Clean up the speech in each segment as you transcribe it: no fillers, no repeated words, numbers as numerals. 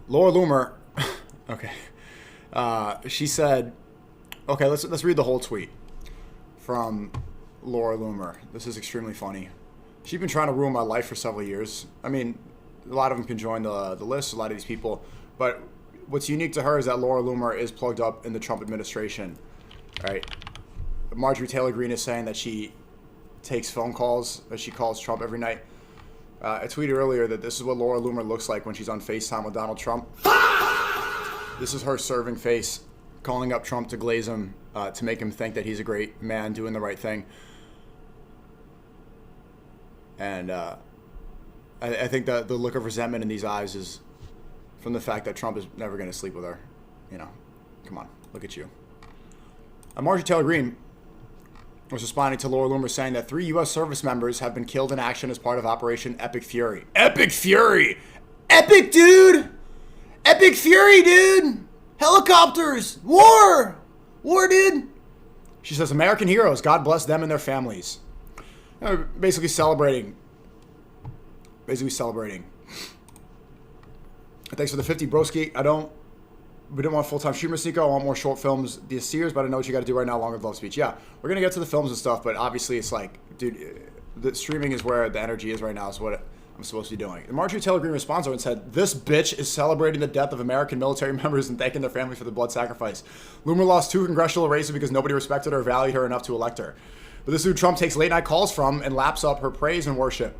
Laura Loomer, okay, she said, okay, let's read the whole tweet from Laura Loomer. This is extremely funny. She's been trying to ruin my life for several years. I mean, a lot of them can join the list, a lot of these people, but what's unique to her is that Laura Loomer is plugged up in the Trump administration, right? Marjorie Taylor Greene is saying that she takes phone calls, that she calls Trump every night. I tweeted earlier that this is what Laura Loomer looks like when she's on FaceTime with Donald Trump. This is her serving face, calling up Trump to glaze him, to make him think that he's a great man doing the right thing. And I think that the look of resentment in these eyes is from the fact that Trump is never going to sleep with her. You know, come on, look at you. Marjorie Taylor Greene was responding to Laura Loomer saying that 3 U.S. service members have been killed in action as part of Operation Epic Fury. Epic Fury! Epic, dude! Epic Fury, dude! Helicopters! War! War, dude! She says, American heroes, God bless them and their families. Basically celebrating. Thanks for the 50, broski. We didn't want full-time streamer, SNEAKO. I want more short films this year, but I know what you got to do right now, longer love speech. Yeah, we're going to get to the films and stuff, but obviously it's like, dude, the streaming is where the energy is right now, is what I'm supposed to be doing. And Marjorie Taylor Greene responds to her and said, this bitch is celebrating the death of American military members and thanking their family for the blood sacrifice. Loomer lost 2 congressional races because nobody respected her or valued her enough to elect her. But this is who Trump takes late-night calls from and laps up her praise and worship.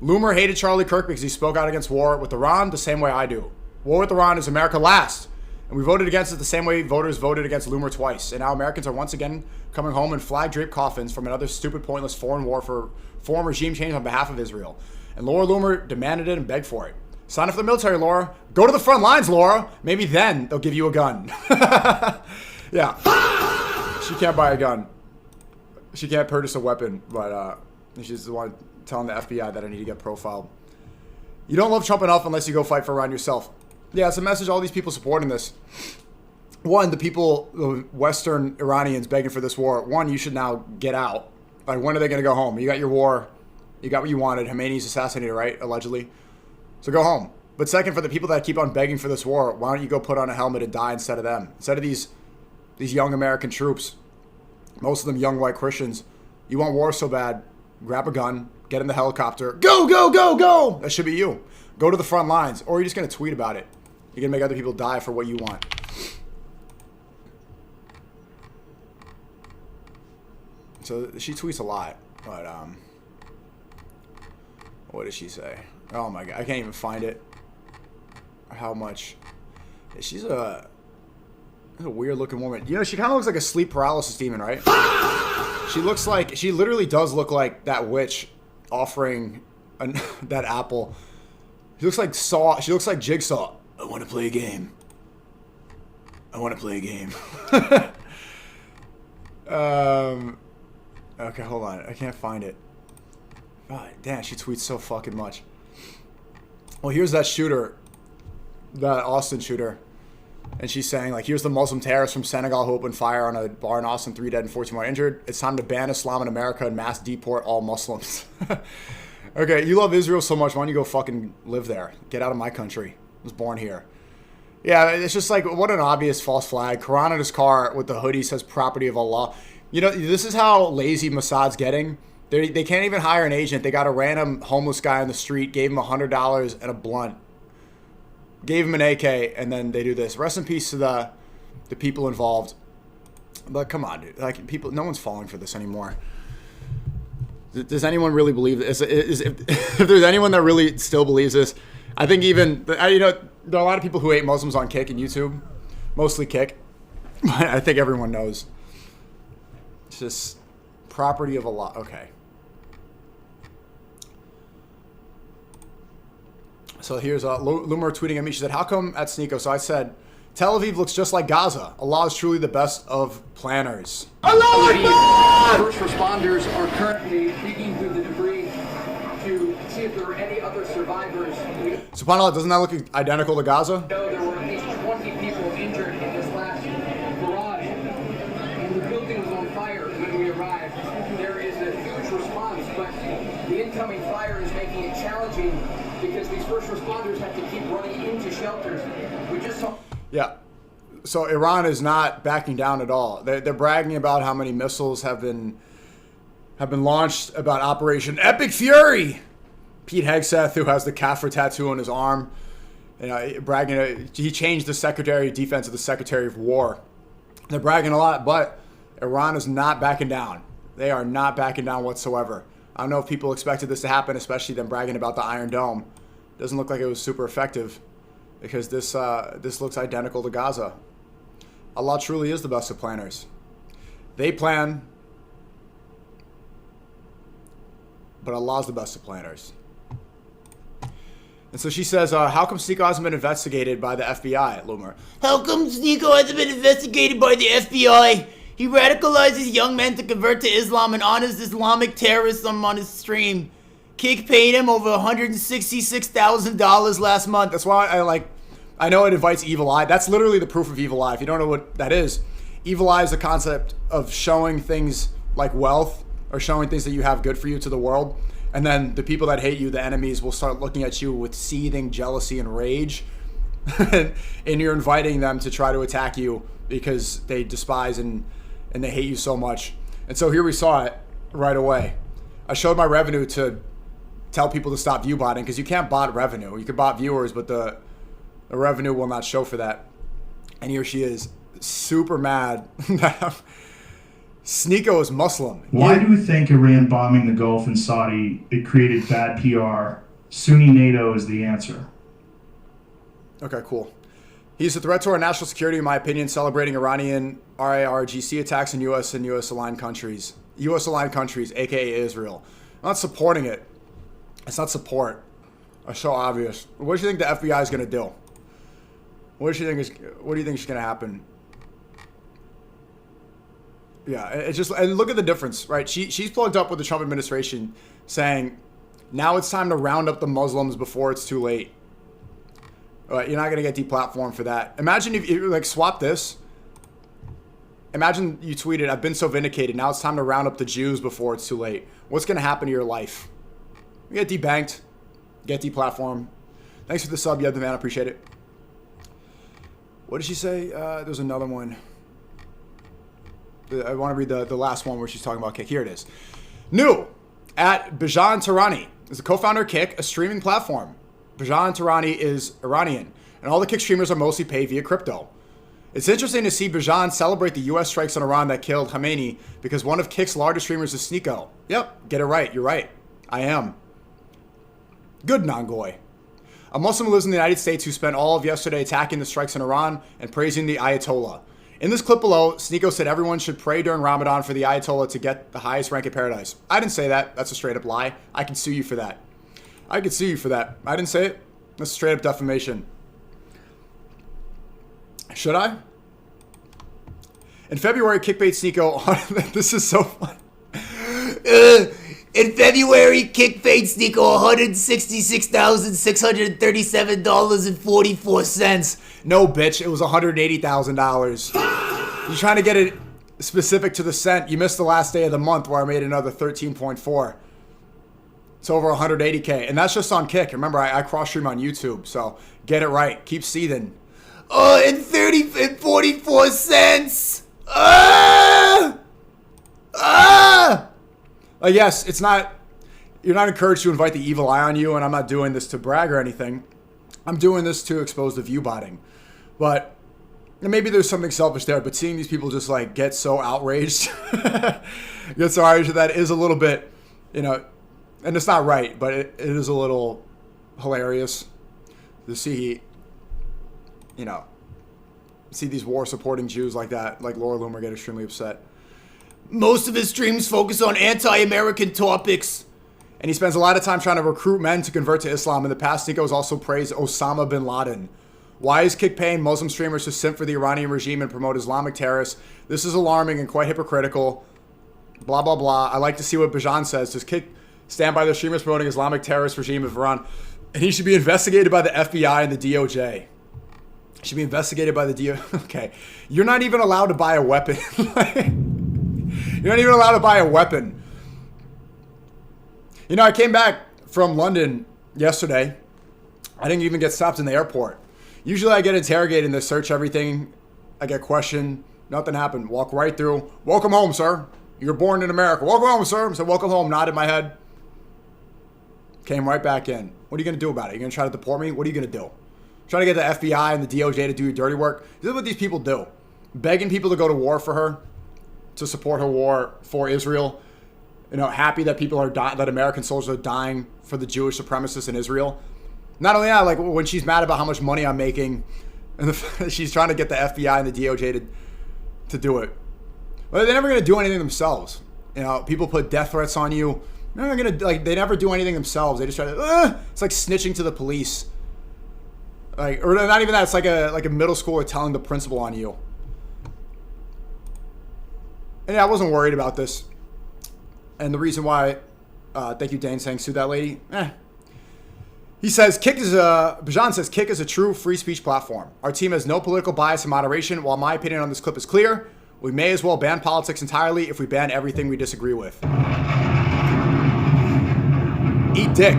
Loomer hated Charlie Kirk because he spoke out against war with Iran the same way I do. War with Iran is America last. And we voted against it the same way voters voted against Loomer twice. And now Americans are once again coming home in flag-draped coffins from another stupid, pointless foreign war for foreign regime change on behalf of Israel. And Laura Loomer demanded it and begged for it. Sign up for the military, Laura. Go to the front lines, Laura. Maybe then they'll give you a gun. Yeah. She can't buy a gun. She can't purchase a weapon, but she's the one telling the FBI that I need to get profiled. You don't love Trump enough unless you go fight for Iran yourself. Yeah, it's a message all these people supporting this. One, the people, the Western Iranians begging for this war. One, you should now get out. Like, when are they going to go home? You got your war. You got what you wanted. Khomeini's assassinated, right? Allegedly. So go home. But second, for the people that keep on begging for this war, why don't you go put on a helmet and die instead of them? Instead of these young American troops, most of them young white Christians. You want war so bad, grab a gun, get in the helicopter, go, go, go, go! That should be you. Go to the front lines. Or you're just going to tweet about it. You're going to make other people die for what you want. So she tweets a lot. But, what did she say? Oh my God. I can't even find it. How much. She's a weird looking woman. You know, she kind of looks like a sleep paralysis demon, right? She looks like, she literally does look like that witch offering that apple. She looks like she looks like Jigsaw. I want to play a game. I want to play a game. Okay, hold on. I can't find it. God, damn, she tweets so fucking much. Well, here's that shooter. That Austin shooter. And she's saying, like, here's the Muslim terrorist from Senegal who opened fire on a bar in Austin, 3 dead and 14 more injured. It's time to ban Islam in America and mass deport all Muslims. Okay, you love Israel so much, why don't you go fucking live there? Get out of my country. I was born here. Yeah, it's just like, what an obvious false flag. Quran in his car with the hoodie says property of Allah. You know, this is how lazy Mossad's getting. They can't even hire an agent. They got a random homeless guy on the street, gave him $100 and a blunt. Gave him an AK, and then they do this. Rest in peace to the people involved. But come on, dude. Like, people, no one's falling for this anymore. Does anyone really believe this? If there's anyone that really still believes this, I think even, you know, there are a lot of people who hate Muslims on Kick and YouTube. Mostly Kick. But I think everyone knows. It's just property of Allah. Okay. So here's Loomer tweeting at me. She said, how come at SNEAKO? So I said, Tel Aviv looks just like Gaza. Allah is truly the best of planners. Allah! First responders are currently digging through the debris to see if there are any other survivors. SubhanAllah, doesn't that look identical to Gaza? No, there were at least 20 people injured in this last barrage, and the building was on fire when we arrived. There is a huge response, but the incoming fire is making it challenging because these first responders have to keep running into shelter. shelters. We just saw. Yeah. So Iran is not backing down at all. They're bragging about how many missiles have been launched, about Operation Epic Fury. Pete Hegseth, who has the Kaffir tattoo on his arm, bragging. He changed the Secretary of Defense to the Secretary of War. They're bragging a lot, but Iran is not backing down. They are not backing down whatsoever. I don't know if people expected this to happen, especially them bragging about the Iron Dome. Doesn't look like it was super effective, because this looks identical to Gaza. Allah truly is the best of planners. They plan, but Allah's the best of planners. And so she says, how come SNEAKO hasn't been investigated by the FBI, Loomer? How come SNEAKO hasn't been investigated by the FBI? He radicalizes young men to convert to Islam and honors Islamic terrorism on his stream. Kick paid him over $166,000 last month. That's why I know it invites evil eye. That's literally the proof of evil eye. If you don't know what that is, evil eye is the concept of showing things like wealth or showing things that you have good for you to the world. And then the people that hate you, the enemies, will start looking at you with seething jealousy and rage. And you're inviting them to try to attack you because they despise and they hate you so much. And so here we saw it right away. I showed my revenue to tell people to stop view botting, because you can't bot revenue. You can bot viewers, but the revenue will not show for that. And here she is, super mad that SNEAKO is Muslim. Why do you think Iran bombing the Gulf and Saudi, it created bad PR? Sunni NATO is the answer. Okay, cool. He's a threat to our national security, in my opinion, celebrating Iranian RIRGC attacks in U.S. and U.S.-aligned countries. U.S.-aligned countries, a.k.a. Israel. I'm not supporting it. It's not support. It's so obvious. What do you think the FBI is going to do? What do you think is going to happen? Yeah, it's just, and look at the difference, right? She's plugged up with the Trump administration saying, now it's time to round up the Muslims before it's too late. You're not going to get deplatformed for that. Imagine if you swap this. Imagine you tweeted, I've been so vindicated. Now it's time to round up the Jews before it's too late. What's going to happen to your life? You get debanked. Get deplatformed. Thanks for the sub, yeah, the man. I appreciate it. What did she say? There's another one. I want to read the last one where she's talking about Kick. Here it is. New at Bijan Tarani is the co-founder of Kick, a streaming platform. Bijan Tarani is Iranian, and all the Kick streamers are mostly paid via crypto. It's interesting to see Bijan celebrate the U.S. strikes on Iran that killed Khamenei, because one of Kick's largest streamers is SNEAKO. Yep, get it right. You're right. I am. Good, Nangoy. A Muslim who lives in the United States who spent all of yesterday attacking the strikes in Iran and praising the Ayatollah. In this clip below, SNEAKO said everyone should pray during Ramadan for the Ayatollah to get the highest rank in paradise. I didn't say that. That's a straight up lie. I can sue you for that. I could sue you for that. I didn't say it. That's straight up defamation. Should I? In February, Kickbait SNEAKO. This is so fun. In February, Kickbait SNEAKO $166,637.44. No, bitch. It was $180,000. You're trying to get it specific to the cent. You missed the last day of the month where I made another 13.4. It's over 180K. And that's just on Kick. Remember, I cross-stream on YouTube. So get it right. Keep seething. And 44 cents. Yes, it's not, you're not encouraged to invite the evil eye on you, and I'm not doing this to brag or anything. I'm doing this to expose the view botting. But maybe there's something selfish there, but seeing these people just get so outraged, get so outraged that is a little bit, and it's not right, but it is a little hilarious to see, see these war-supporting Jews like that, like Laura Loomer, get extremely upset. Most of his streams focus on anti-American topics. And he spends a lot of time trying to recruit men to convert to Islam. In the past, SNEAKO has also praised Osama bin Laden. Why is Kick paying Muslim streamers to simp for the Iranian regime and promote Islamic terrorists? This is alarming and quite hypocritical. Blah, blah, blah. I like to see what Bijan says. Does Kick stand by the streamers promoting Islamic terrorist regime of Iran? And he should be investigated by the FBI and the DOJ. He should be investigated by the DOJ. Okay. You're not even allowed to buy a weapon. You're not even allowed to buy a weapon. I came back from London yesterday. I didn't even get stopped in the airport. Usually I get interrogated and they search everything. I get questioned. Nothing happened. Walk right through. Welcome home, sir. You're born in America. Welcome home, sir. I said, welcome home. Nodded my head. Came right back in. What are you going to do about it? You're going to try to deport me? What are you going to do? Trying to get the FBI and the DOJ to do your dirty work? This is what these people do. Begging people to go to war for her, to support her war for Israel. You know, happy that people are that American soldiers are dying for the Jewish supremacists in Israel. Not only that, like when she's mad about how much money I'm making, and she's trying to get the FBI and the DOJ to do it. Well, they're never going to do anything themselves. You know, people put death threats on you. They're never going to, like, they never do anything themselves. They just try to, it's like snitching to the police. Like, or not even that. It's like a middle schooler telling the principal on you. And yeah, I wasn't worried about this. And the reason why, thank you, Dane, saying sue that lady. He says, Bajan says, Kick is a true free speech platform. Our team has no political bias and moderation. While my opinion on this clip is clear, we may as well ban politics entirely if we ban everything we disagree with. Eat dick.